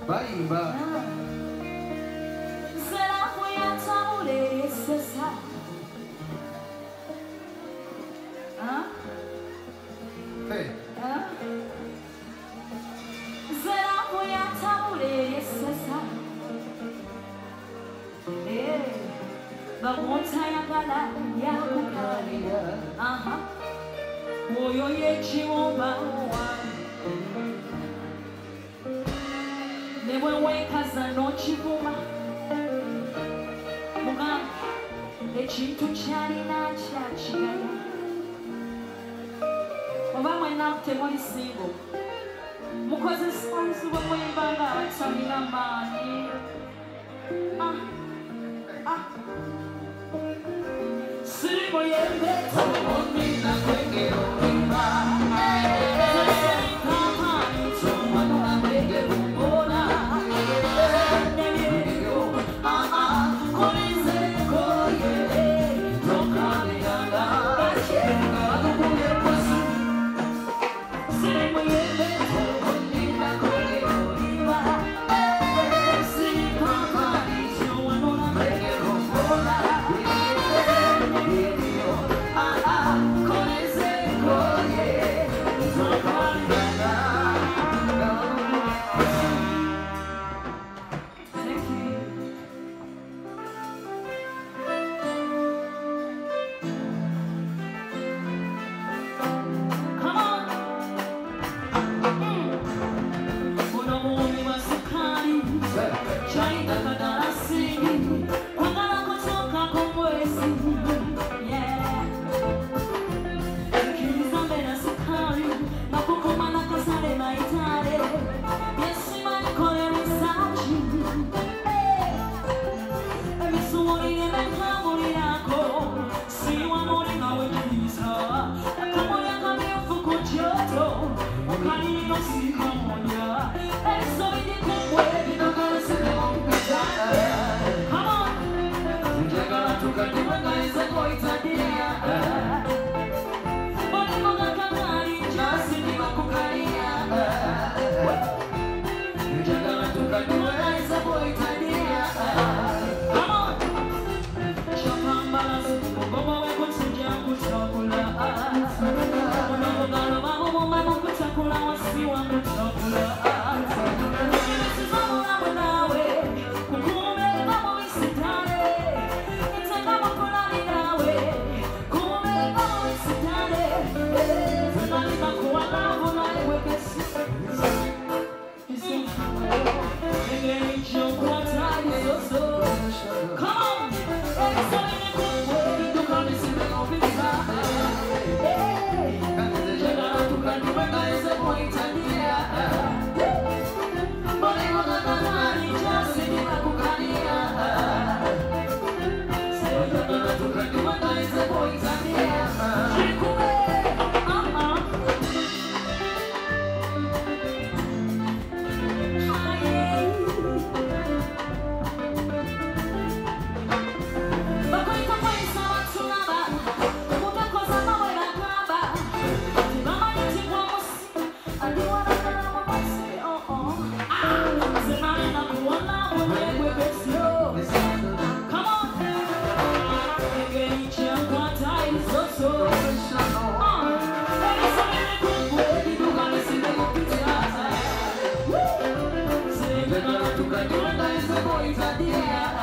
Baimba. Será foi a tua mulher cessar? Hey. Será foi a tua mulher cessar? Bagutaya gala ya kukalia. Oyo yechiomba wa. Newe weka za nochi vuma. Muga echintu chani na chachigaya. Oba mwena temoli single. Mukoze songs uba mwembanga atamina mani. Simo yembe toni na kwenge orimba. Simo kama nitoma na kwenge umbona. Nemiyo korize koye tokane yanga. Adubuye kwasu. Simo yembe toni na kwenge orimba. Simo kama nitoma na kwenge umbona. Yeah.